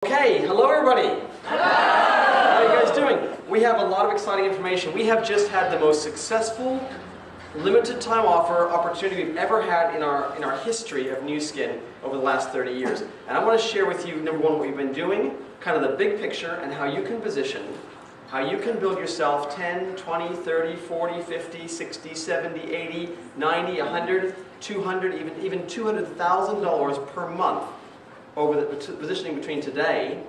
Okay, hello everybody. Hello. How are you guys doing? We have a lot of exciting information. We have just had the most successful limited time offer opportunity we've ever had in our history of New Skin over the last 30 years. And I want to share with you, number one, what we've been doing, kind of the big picture, and how you can position, how you can build yourself 10, 20, 30, 40, 50, 60, 70, 80, 90, 100, 200, even $200,000 per month over the positioning between today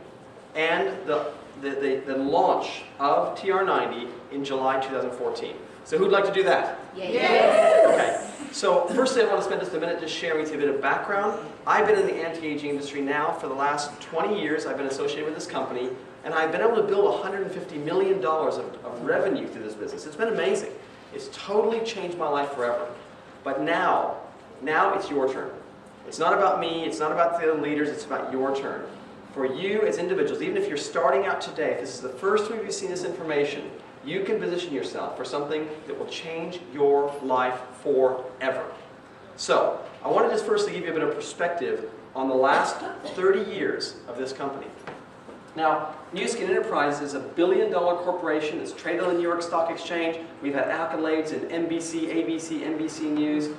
and the launch of TR90 in July 2014. So who'd like to do that? Yes. Okay, so firstly I want to spend just a minute just sharing with you a bit of background. I've been in the anti-aging industry now for the last 20 years. I've been associated with this company, and I've been able to build $150 million of revenue through this business. It's been amazing. It's totally changed my life forever. But now it's your turn. It's not about me, it's not about the other leaders, it's about your turn. For you as individuals, even if you're starting out today, if this is the first time you've seen this information, you can position yourself for something that will change your life forever. So, I want to just firstly give you a bit of perspective on the last 30 years of this company. Now, New Skin Enterprises is a billion-dollar corporation. It's traded on the New York Stock Exchange. We've had accolades in NBC, ABC, NBC News.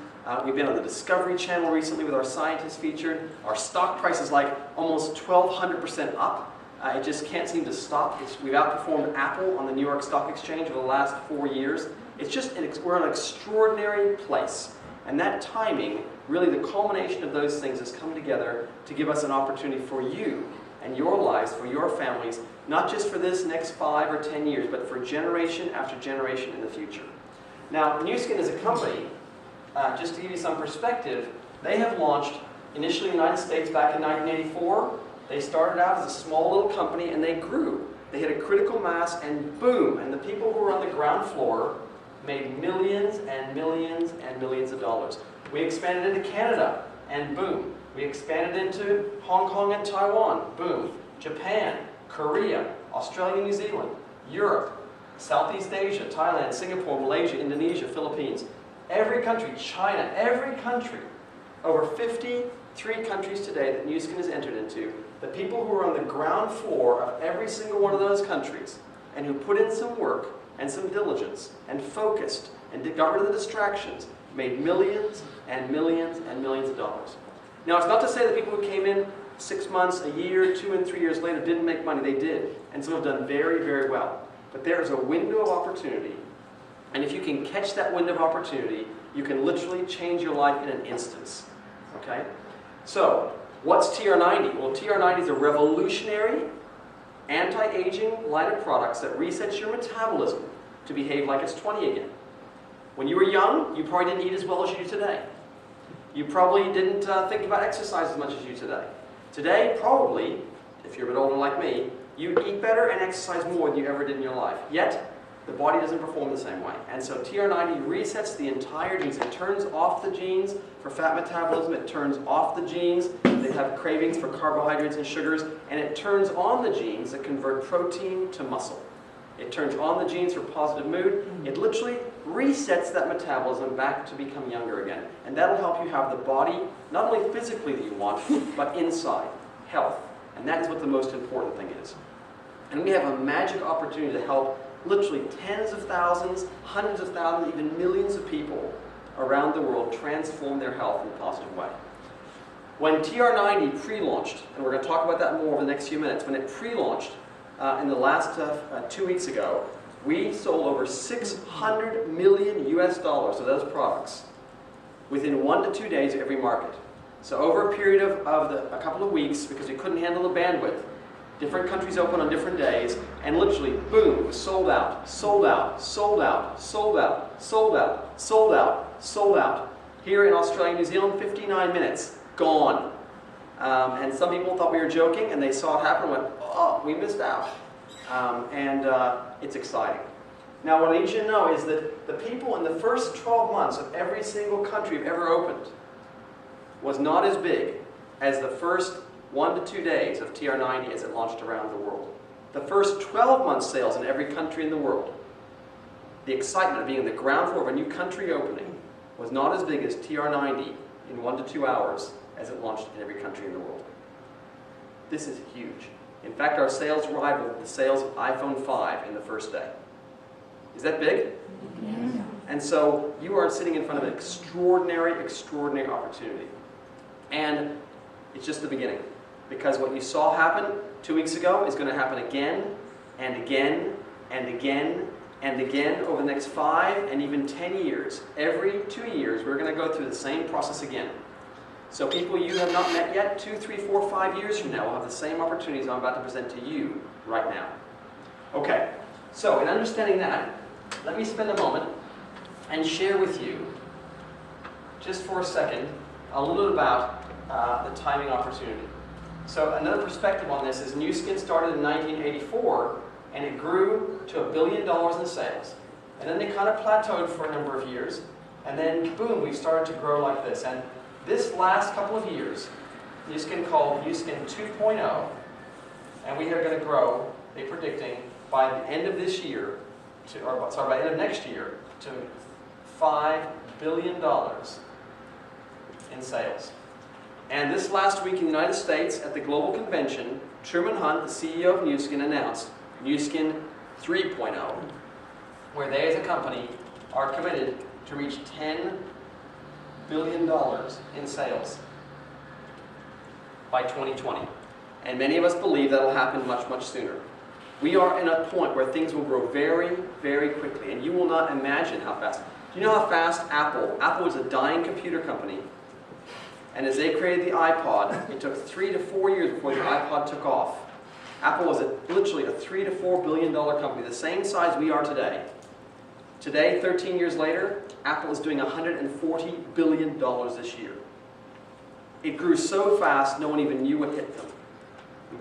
We've been on the Discovery Channel recently with our scientists featured. Our stock price is like almost 1,200% up. It just can't seem to stop. We've outperformed Apple on the New York Stock Exchange over the last 4 years. It's just, we're in an extraordinary place. And that timing, really the culmination of those things has come together to give us an opportunity for you and your lives, for your families, not just for this next 5 or 10 years, but for generation after generation in the future. Now, New Skin as a company, just to give you some perspective, they have launched initially in the United States back in 1984. They started out as a small little company and they grew. They hit a critical mass and boom, and the people who were on the ground floor made millions and millions and millions of dollars. We expanded into Canada and boom. We expanded into Hong Kong and Taiwan, boom. Japan, Korea, Australia, New Zealand, Europe, Southeast Asia, Thailand, Singapore, Malaysia, Indonesia, Philippines. Every country, China, every country, over 53 countries today that New Skin has entered into, the people who are on the ground floor of every single one of those countries and who put in some work and some diligence and focused and got rid of the distractions made millions and millions and millions of dollars. Now, it's not to say that people who came in 6 months, a year, 2 and 3 years later didn't make money. They did, and some have done very, very well. But there is a window of opportunity. And if you can catch that window of opportunity, you can literally change your life in an instance. Okay? So, what's TR90? Well, TR90 is a revolutionary, anti-aging line of products that resets your metabolism to behave like it's 20 again. When you were young, you probably didn't eat as well as you do today. You probably didn't think about exercise as much as you do today. Today, probably, if you're a bit older like me, you eat better and exercise more than you ever did in your life. Yet, the body doesn't perform the same way. And so TR90 resets the entire genes. It turns off the genes for fat metabolism. It turns off the genes that have cravings for carbohydrates and sugars. And it turns on the genes that convert protein to muscle. It turns on the genes for positive mood. It literally resets that metabolism back to become younger again. And that'll help you have the body, not only physically that you want, but inside, health. And that is what the most important thing is. And we have a magic opportunity to help literally tens of thousands, hundreds of thousands, even millions of people around the world transform their health in a positive way. When TR90 pre-launched, and we're going to talk about that more over the next few minutes, when it pre-launched in the last 2 weeks ago, we sold over 600 million US dollars of those products within 1 to 2 days of every market. So over a period of a couple of weeks, because we couldn't handle the bandwidth, different countries open on different days, and literally, boom, it was sold out, sold out, sold out, sold out, sold out, sold out, sold out. Here in Australia and New Zealand, 59 minutes, gone. And some people thought we were joking, and they saw it happen and went, oh, we missed out. It's exciting. Now, what I need you to know is that the people in the first 12 months of every single country we've ever opened was not as big as the first 1 to 2 days of TR90 as it launched around the world. The first 12 months sales in every country in the world, the excitement of being in the ground floor of a new country opening was not as big as TR90 in 1 to 2 hours as it launched in every country in the world. This is huge. In fact, our sales rivaled the sales of iPhone 5 in the first day. Is that big? Yes. And so you are sitting in front of an extraordinary, extraordinary opportunity. And it's just the beginning. Because what you saw happen 2 weeks ago is going to happen again, and again, and again, and again over the next 5 and even 10 years. Every 2 years, we're going to go through the same process again. So people you have not met yet, 2, 3, 4, 5 years from now will have the same opportunities I'm about to present to you right now. Okay, so in understanding that, let me spend a moment and share with you, just for a second, a little bit about the timing opportunity. So another perspective on this is Nu Skin started in 1984, and it grew to $1 billion in sales. And then they kind of plateaued for a number of years, and then boom, we've started to grow like this. And this last couple of years, Nu Skin called Nu Skin 2.0, and we are going to grow, they're predicting, by the end of this year, by the end of next year, to $5 billion in sales. And this last week in the United States, at the Global Convention, Truman Hunt, the CEO of Nu Skin, announced Nu Skin 3.0, where they as a company are committed to reach $10 billion in sales by 2020. And many of us believe that will happen much, much sooner. We are in a point where things will grow very, very quickly, and you will not imagine how fast. Do you know how fast Apple was a dying computer company, and as they created the iPod, it took 3 to 4 years before the iPod took off. Apple was literally a $3 to $4 billion company, the same size we are today. Today, 13 years later, Apple is doing $140 billion this year. It grew so fast, no one even knew what hit them.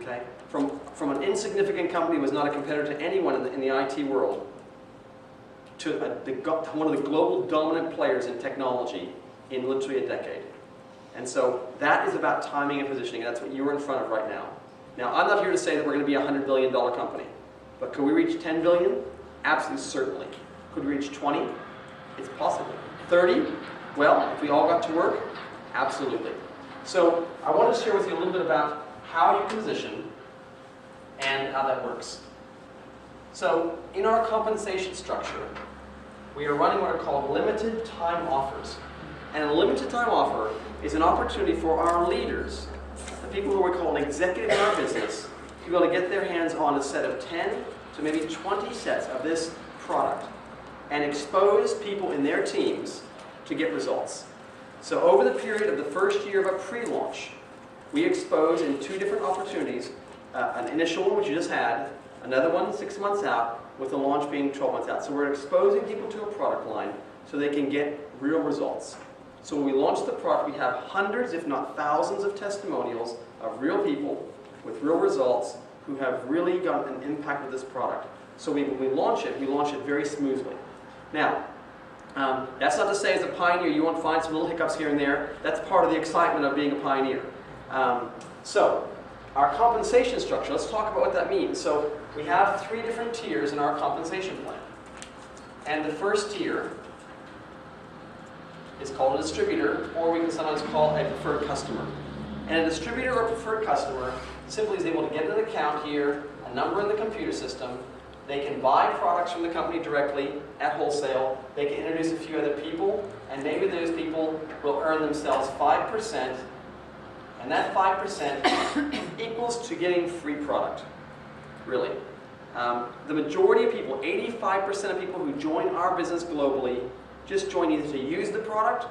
Okay? From an insignificant company that was not a competitor to anyone in the IT world, to one of the global dominant players in technology in literally a decade. And so that is about timing and positioning, and that's what you're in front of right now. Now, I'm not here to say that we're going to be a $100 billion company, but could we reach 10 billion? Absolutely, certainly. Could we reach 20? It's possible. 30? Well, if we all got to work, absolutely. So I want to share with you a little bit about how you position and how that works. So in our compensation structure, we are running what are called limited time offers. And a limited time offer is an opportunity for our leaders, the people who we call an executive in our business, to be able to get their hands on a set of 10 to maybe 20 sets of this product and expose people in their teams to get results. So over the period of the first year of a pre-launch, we expose in 2 different opportunities, an initial one, which you just had, another one 6 months out, with the launch being 12 months out. So we're exposing people to a product line so they can get real results. So when we launch the product, we have hundreds, if not thousands, of testimonials of real people with real results who have really got an impact with this product. So when we launch it very smoothly. Now, that's not to say as a pioneer you won't find some little hiccups here and there. That's part of the excitement of being a pioneer. So our compensation structure, let's talk about what that means. So we have 3 different tiers in our compensation plan. And the first tier is called a distributor, or we can sometimes call a preferred customer. And a distributor or preferred customer simply is able to get an account here, a number in the computer system. They can buy products from the company directly at wholesale. They can introduce a few other people, and maybe those people will earn themselves 5%, and that 5% equals to getting free product, really. The majority of people, 85% of people who join our business globally, just join either to use the product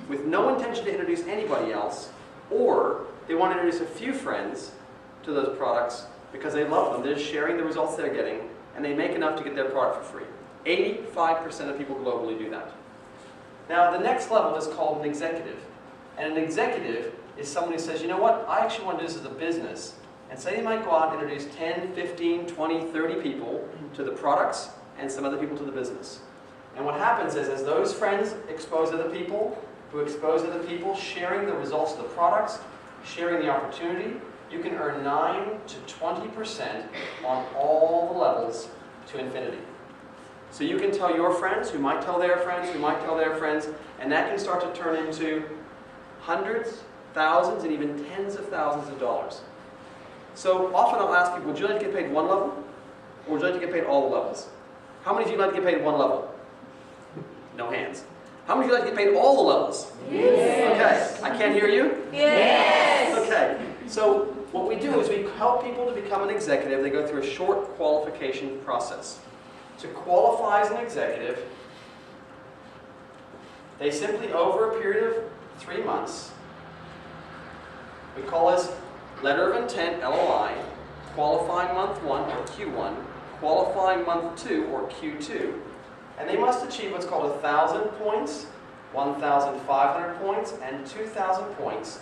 with no intention to introduce anybody else, or they want to introduce a few friends to those products because they love them. They're just sharing the results they're getting, and they make enough to get their product for free. 85% of people globally do that. Now, the next level is called an executive. And an executive is someone who says, you know what, I actually want to do this as a business. And say they might go out and introduce 10, 15, 20, 30 people to the products and some other people to the business. And what happens is, as those friends expose other people, who expose other people, sharing the results of the products, sharing the opportunity, you can earn 9 to 20% on all the levels to infinity. So you can tell your friends, who might tell their friends, who might tell their friends, and that can start to turn into hundreds, thousands, and even tens of thousands of dollars. So often I'll ask people, would you like to get paid one level? Or would you like to get paid all the levels? How many of you like to get paid one level? No hands. How many of you like to get paid all the levels? Yes. Okay. I can't hear you? Yes. Okay. So what we do is we help people to become an executive. They go through a short qualification process. To qualify as an executive, they simply, over a period of 3 months, we call this letter of intent, LOI, qualifying month 1 or Q1, qualifying month 2 or Q2, and they must achieve what's called 1,000 points, 1,500 points, and 2,000 points,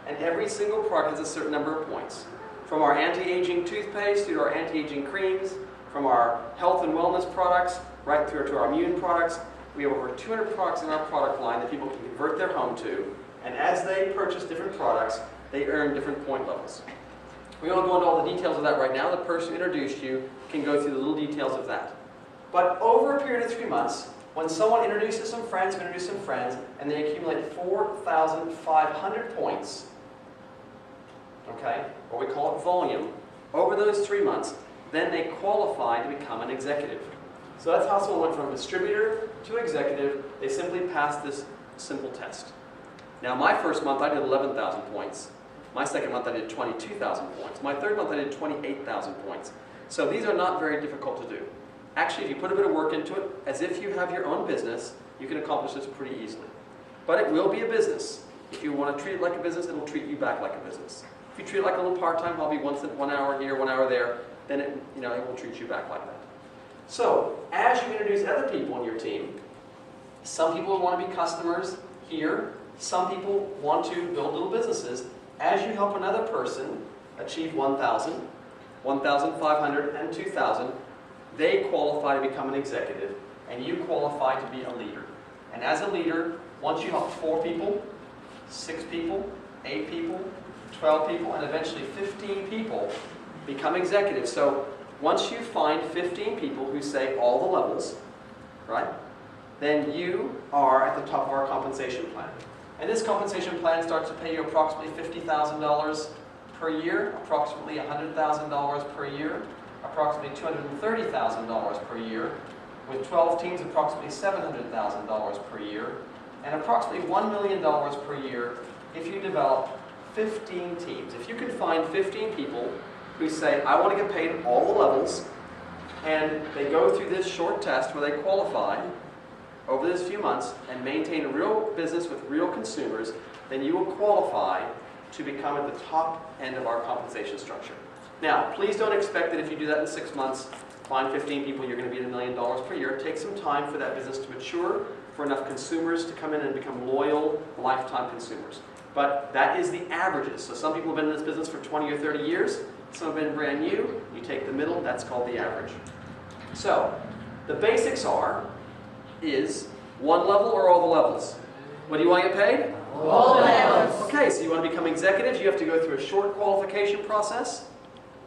and every single product has a certain number of points. From our anti-aging toothpaste to our anti-aging creams, from our health and wellness products, right through to our immune products, we have over 200 products in our product line that people can convert their home to, and as they purchase different products, they earn different point levels. We won't go into all the details of that right now. The person who introduced you can go through the little details of that. But over a period of 3 months, when someone introduces some friends, and they accumulate 4,500 points, okay, or we call it volume, over those 3 months, then they qualify to become an executive. So that's how someone went from distributor to executive. They simply passed this simple test. Now my first month I did 11,000 points. My second month I did 22,000 points. My third month I did 28,000 points. So these are not very difficult to do. Actually, if you put a bit of work into it, as if you have your own business, you can accomplish this pretty easily. But it will be a business. If you want to treat it like a business, it will treat you back like a business. If you treat it like a little part-time hobby, 1 hour here, 1 hour there, then it will treat you back like that. So, as you introduce other people in your team, some people want to be customers here, some people want to build little businesses. As you help another person achieve 1,000, 1,500, and 2,000, they qualify to become an executive, and you qualify to be a leader. And as a leader, once you help 4 people, 6 people, 8 people, 12 people, and eventually 15 people become executives. So once you find 15 people who say all the levels, right, then you are at the top of our compensation plan. And this compensation plan starts to pay you approximately $50,000 per year, approximately $100,000 per year, approximately $230,000 per year, with 12 teams, approximately $700,000 per year, and approximately $1 million per year if you develop 15 teams. If you can find 15 people who say, I want to get paid all the levels, and they go through this short test where they qualify over this few months and maintain a real business with real consumers, then you will qualify to become at the top end of our compensation structure. Now, please don't expect that if you do that in 6 months, find 15 people, you're going to be at $1 million per year. It takes some time for that business to mature, for enough consumers to come in and become loyal, lifetime consumers. But that is the averages. So some people have been in this business for 20 or 30 years. Some have been brand new. You take the middle, that's called the average. So the basics is 1 level or all the levels? What do you want to get paid? All levels. Okay, so you want to become executives, you have to go through a short qualification process.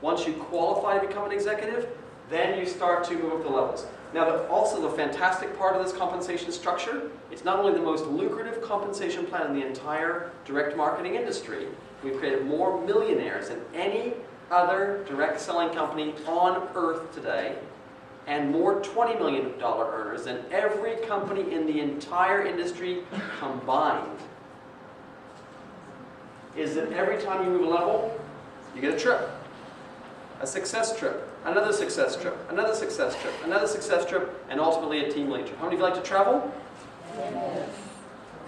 Once you qualify to become an executive, then you start to move up the levels. Now, also the fantastic part of this compensation structure, it's not only the most lucrative compensation plan in the entire direct marketing industry, we've created more millionaires than any other direct selling company on earth today, and more $20 million earners than every company in the entire industry combined. Is that every time you move a level, you get a trip. A success trip, another success trip, another success trip, another success trip, and ultimately a team lead trip. How many of you like to travel? Yes.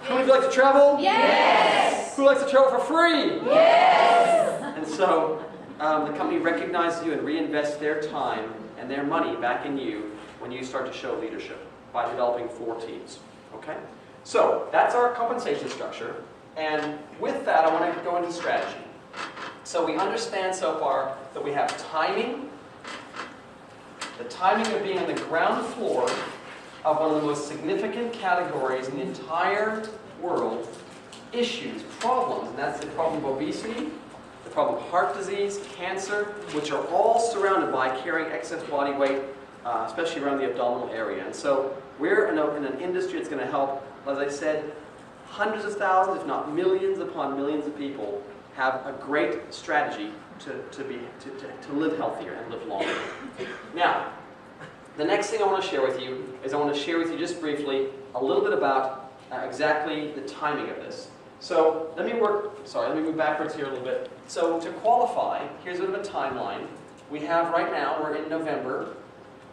How many of you like to travel? Yes. Who likes to travel for free? Yes. And so the company recognizes you and reinvests their time and their money back in you when you start to show leadership by developing 4 teams. Okay? So that's our compensation structure. And with that, I want to go into strategy. So we understand so far that we have timing, the timing of being on the ground floor of one of the most significant categories in the entire world, issues, problems, and that's the problem of obesity, the problem of heart disease, cancer, which are all surrounded by carrying excess body weight, especially around the abdominal area. And so we're in an industry that's going to help, as I said, hundreds of thousands, if not millions upon millions of people have a great strategy to live healthier and live longer. Now, the next thing I want to share with you is I want to share with you just briefly a little bit about exactly the timing of this. So let me move backwards here a little bit. So to qualify, here's a bit of a timeline. We have right now, we're in November,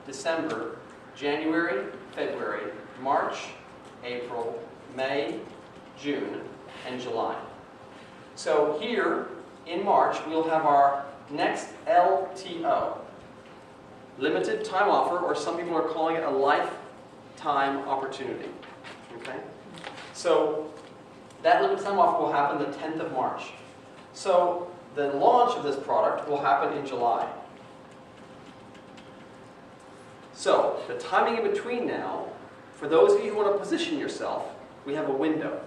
December, January, February, March, April, May, June, and July. So here in March, we'll have our next LTO, limited time offer, or some people are calling it a lifetime opportunity. Okay? So that limited time offer will happen the 10th of March. So the launch of this product will happen in July. So the timing in between now, for those of you who want to position yourself, we have a window.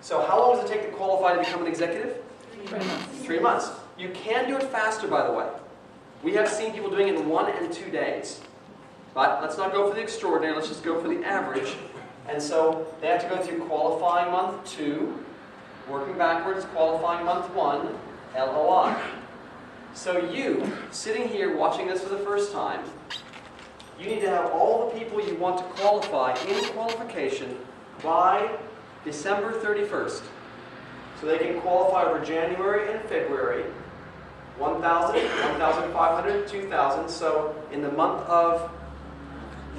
So how long does it take to qualify to become an executive? 3 months. 3 months. You can do it faster, by the way. We have seen people doing it in 1 and 2 days. But let's not go for the extraordinary, let's just go for the average. And so they have to go through qualifying month 2, working backwards, qualifying month 1, LOI. So you, sitting here watching this for the first time, you need to have all the people you want to qualify in qualification by December 31st. So they can qualify over January and February, 1,000, 1,500, 2,000. So in the month of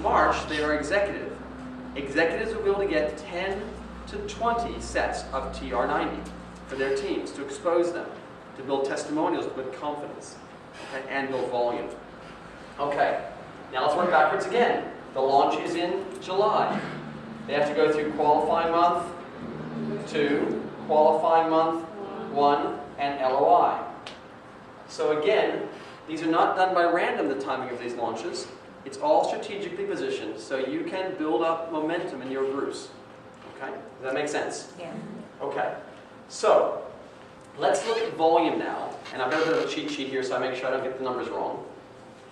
March, they are executive. Executives will be able to get 10 to 20 sets of TR90 for their teams to expose them, to build testimonials with confidence, okay, and build volume. Okay, now let's work backwards again. The launch is in July. They have to go through qualifying month 2, qualifying month 1, and LOI. So again, these are not done by random, the timing of these launches. It's all strategically positioned so you can build up momentum in your groups. Okay? Does that make sense? Yeah. Okay. So, let's look at volume now. And I've got a bit of a cheat sheet here so I make sure I don't get the numbers wrong.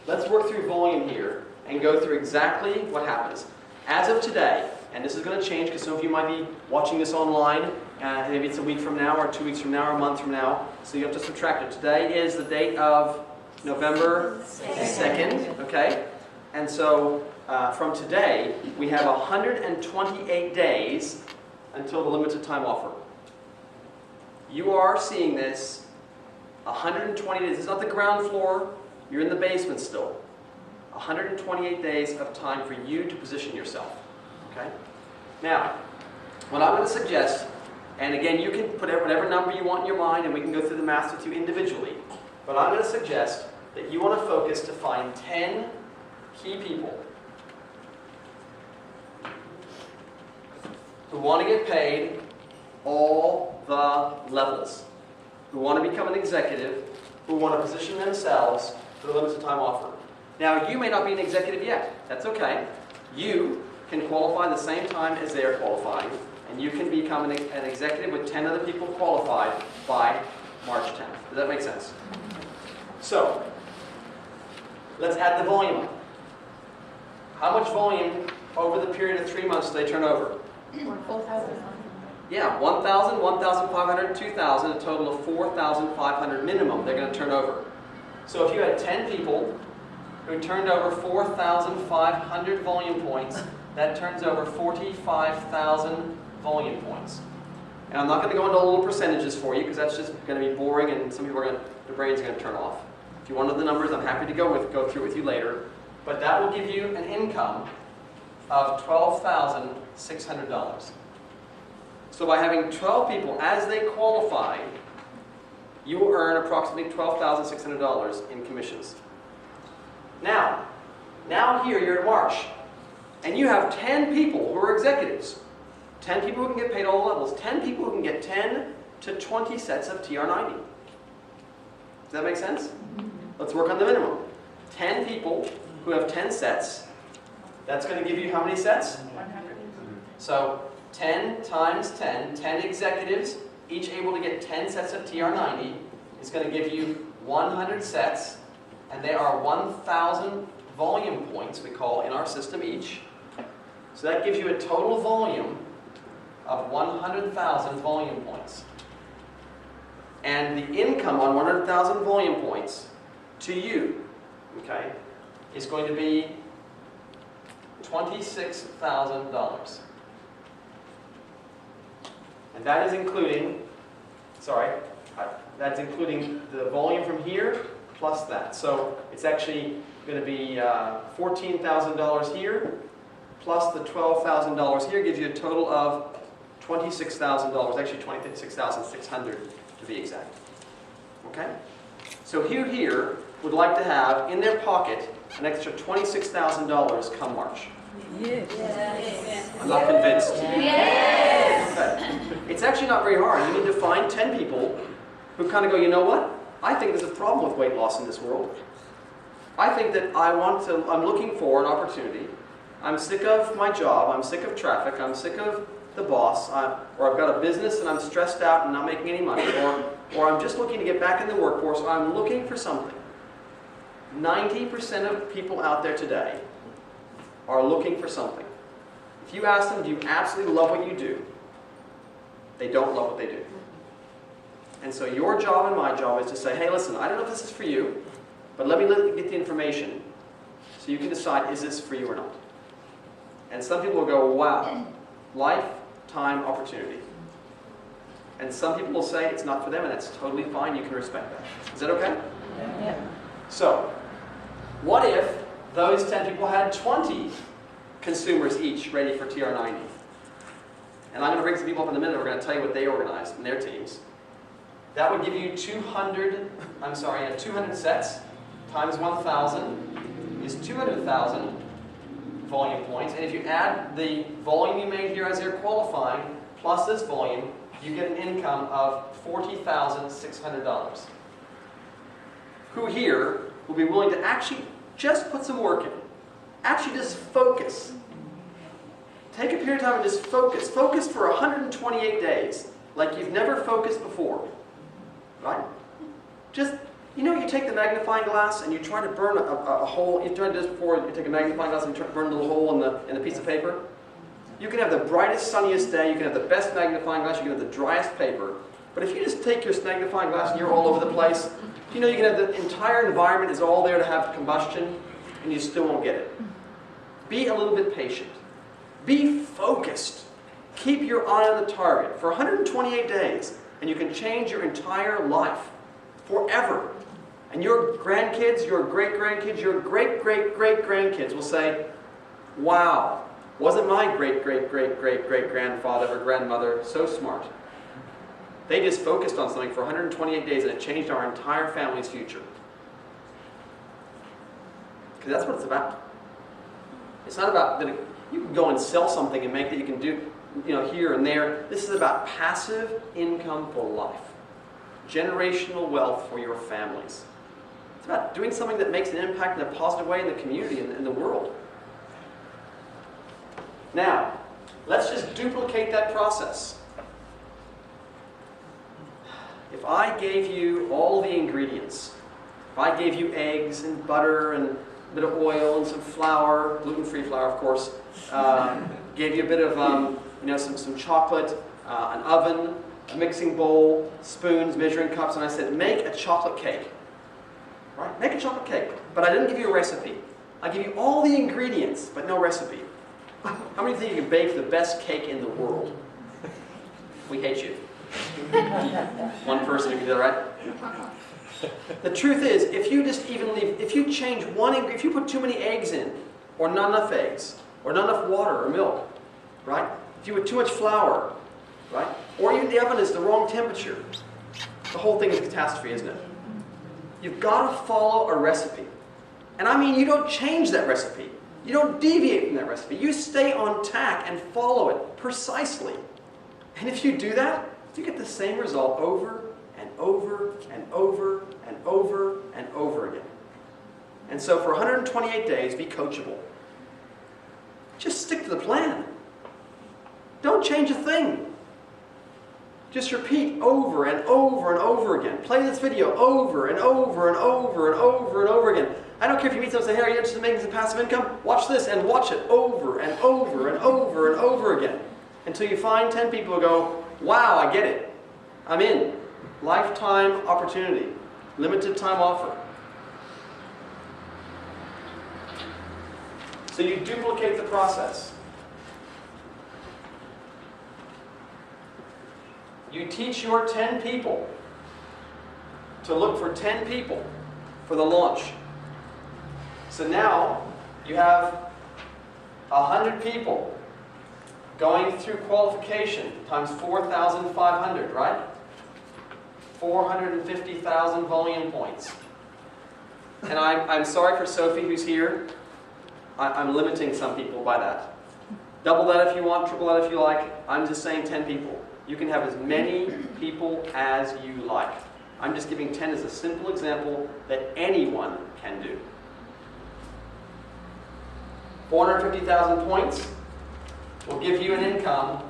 Let's work through volume here and go through exactly what happens. As of today, and this is going to change because some of you might be watching this online, and maybe it's a week from now, or 2 weeks from now, or a month from now, so you have to subtract it. Today is the date of November 2nd, okay? And so from today, we have 128 days until the limited time offer. You are seeing this 120 days. It's not the ground floor. You're in the basement still. 128 days of time for you to position yourself. Okay? Now, what I'm going to suggest, and again, you can put whatever number you want in your mind, and we can go through the math with you individually, but I'm going to suggest that you want to focus to find 10 key people who want to get paid all the levels, who want to become an executive, who want to position themselves for the limited time offer. Now, you may not be an executive yet. That's okay. You can qualify the same time as they're qualifying, and you can become an executive with 10 other people qualified by March 10th. Does that make sense? So, let's add the volume up. How much volume over the period of 3 months do they turn over? 4,000. Yeah, 1,000, 1,500, 2,000, a total of 4,500 minimum they're going to turn over. So if you had 10 people who turned over 4,500 volume points, that turns over 45,000 volume points. And I'm not going to go into all the little percentages for you because that's just going to be boring and some people their brains are going to turn off. If you wanted the numbers, I'm happy to go through with you later. But that will give you an income of $12,600. So by having 12 people, as they qualify, you will earn approximately $12,600 in commissions. Now here you're in March, and you have 10 people who are executives. 10 people who can get paid all levels. 10 people who can get 10 to 20 sets of TR90. Does that make sense? Let's work on the minimum. 10 people who have 10 sets. That's going to give you how many sets? 100. So 10 times 10, 10 executives, each able to get 10 sets of TR90, is going to give you 100 sets, and they are 1,000 volume points, we call in our system each. So that gives you a total volume of 100,000 volume points. And the income on 100,000 volume points to you, okay, is going to be $26,000. And that is including, that's including the volume from here plus that. So it's actually going to be $14,000 here plus the $12,000 here gives you a total of $26,000, actually $26,600 to be exact. Okay? So here would like to have in their pocket an extra $26,000 come March. Yes. I'm not convinced. Yes. Okay. It's actually not very hard. You need to find 10 people who kind of go, you know what? I think there's a problem with weight loss in this world. I think that I'm looking for an opportunity. I'm sick of my job. I'm sick of traffic. I'm sick of the boss. Or I've got a business and I'm stressed out and not making any money. Or I'm just looking to get back in the workforce. I'm looking for something. 90% of people out there today are looking for something. If you ask them, do you absolutely love what you do? They don't love what they do. And so your job and my job is to say, hey, listen, I don't know if this is for you, but let me get the information so you can decide, is this for you or not? And some people will go, wow, lifetime opportunity. And some people will say it's not for them, and that's totally fine. You can respect that. Is that okay? Yeah. So, what if those 10 people had 20 consumers each ready for TR90? And I'm going to bring some people up in a minute. We're going to tell you what they organized in their teams. That would give you 200 sets times 1,000 is 200,000 volume points. And if you add the volume you made here as you're qualifying plus this volume, you get an income of $40,600. Who here will be willing to actually just put some work in? Actually just focus. Take a period of time and just focus. Focus for 128 days like you've never focused before. Right? Just, you take the magnifying glass and you try to burn a hole. You've tried this before. You take a magnifying glass and you try to burn a little hole in a piece of paper. You can have the brightest, sunniest day. You can have the best magnifying glass. You can have the driest paper. But if you just take your magnifying glass and you're all over the place, you can have the entire environment is all there to have combustion, and you still won't get it. Be a little bit patient. Be focused. Keep your eye on the target for 128 days, and you can change your entire life forever. And your grandkids, your great-grandkids, your great-great-great-grandkids will say, wow, wasn't my great-great-great-great-great-grandfather or grandmother so smart? They just focused on something for 128 days and it changed our entire family's future. Because that's what it's about. It's not about that you can go and sell something and make that you can do here and there. This is about passive income for life. Generational wealth for your families. It's about doing something that makes an impact in a positive way in the community and in the world. Now, let's just duplicate that process. If I gave you all the ingredients, if I gave you eggs and butter and a bit of oil and some flour, gluten-free flour, of course, gave you a bit of some chocolate, an oven, a mixing bowl, spoons, measuring cups, and I said, make a chocolate cake. Right? Make a chocolate cake. But I didn't give you a recipe. I give you all the ingredients, but no recipe. How many think you can bake the best cake in the world? We hate you. One person who can do that, right? The truth is, if you change one ingredient, if you put too many eggs in, or not enough eggs, or not enough water or milk, right? If you put too much flour, right? Or even the oven is the wrong temperature, the whole thing is a catastrophe, isn't it? You've got to follow a recipe. And I mean, you don't change that recipe. You don't deviate from that recipe. You stay on tack and follow it precisely. And if you do that, you get the same result over and over and over and over and over again. And so for 128 days, be coachable. Just stick to the plan. Don't change a thing. Just repeat over and over and over again. Play this video over and over and over and over and over again. I don't care if you meet someone and say, hey, are you interested in making some passive income? Watch this and watch it over and over and over and over again. Until you find 10 people who go, wow, I get it. I'm in. lifetime opportunity, limited time offer. So you duplicate the process. You teach your 10 people to look for 10 people for the launch. So now you have 100 people going through qualification times 4,500, right? 450,000 volume points. And I'm sorry for Sophie who's here. I'm limiting some people by that. Double that if you want, triple that if you like. I'm just saying 10 people. You can have as many people as you like. I'm just giving 10 as a simple example that anyone can do. 450,000 points will give you an income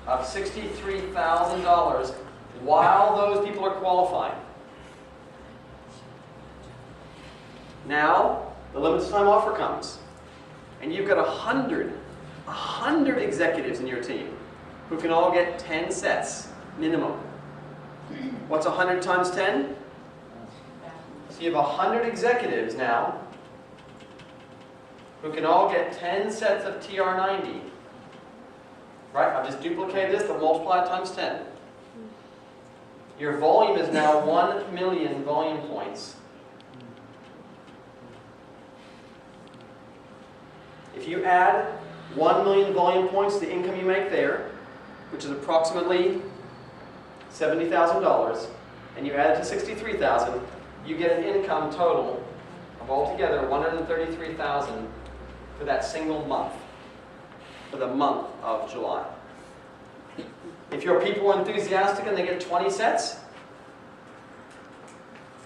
of $63,000 while those people are qualifying. Now, the limited time offer comes, and you've got 100 executives in your team who can all get 10 sets minimum. What's 100 times 10? So you have 100 executives now who can all get 10 sets of TR90. Right? I've just duplicated this, but multiply it times 10. Your volume is now 1 million volume points. If you add 1 million volume points to the income you make there, which is approximately $70,000, and you add it to 63,000, you get an income total of altogether 133,000 for that single month, for the month of July. If your people are enthusiastic and they get 20 sets,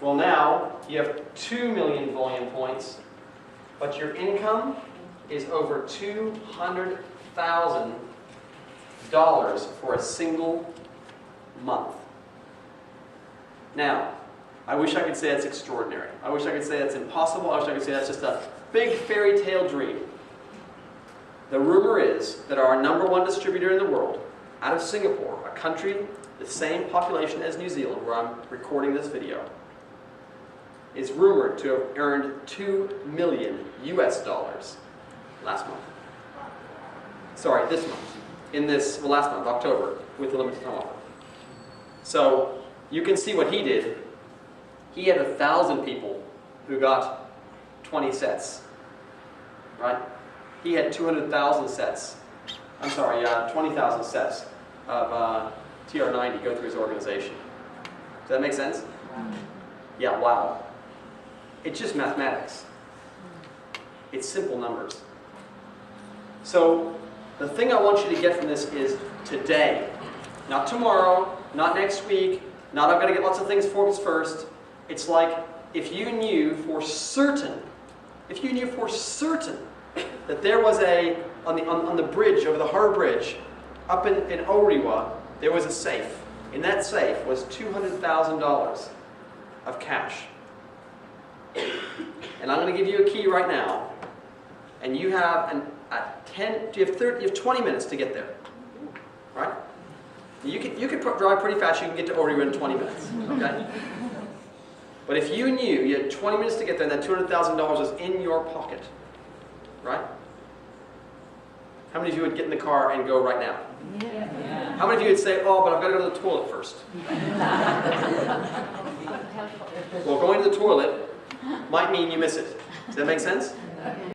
well now you have 2 million volume points, but your income is over $200,000 for a single month. Now, I wish I could say that's extraordinary. I wish I could say that's impossible. I wish I could say that's just a big fairy tale dream. The rumor is that our #1 distributor in the world, out of Singapore, a country the same population as New Zealand, where I'm recording this video, is rumored to have earned $2 million last month. Sorry, this month. Last month, October, with the limited time offer. So, you can see what he did. He had 1,000 people who got 20 sets, right? He had 200,000 sets. I'm sorry, 20,000 sets of TR90 go through his organization. Does that make sense? Yeah, wow. It's just mathematics. It's simple numbers. So, the thing I want you to get from this is today. Not tomorrow, not next week, not I've got to get lots of things first. It's like if you knew for certain that there was on the bridge, over the harbor bridge, up in Oriwa, there was a safe. In that safe was $200,000 of cash. And I'm going to give you a key right now, and you have you have 20 minutes to get there, right? You could drive pretty fast. You can get to Oriwa in 20 minutes, okay? But if you knew you had 20 minutes to get there, and that $200,000 was in your pocket, right? How many of you would get in the car and go right now? Yeah. How many of you would say, "Oh, but I've got to go to the toilet first"? Well, going to the toilet might mean you miss it. Does that make sense?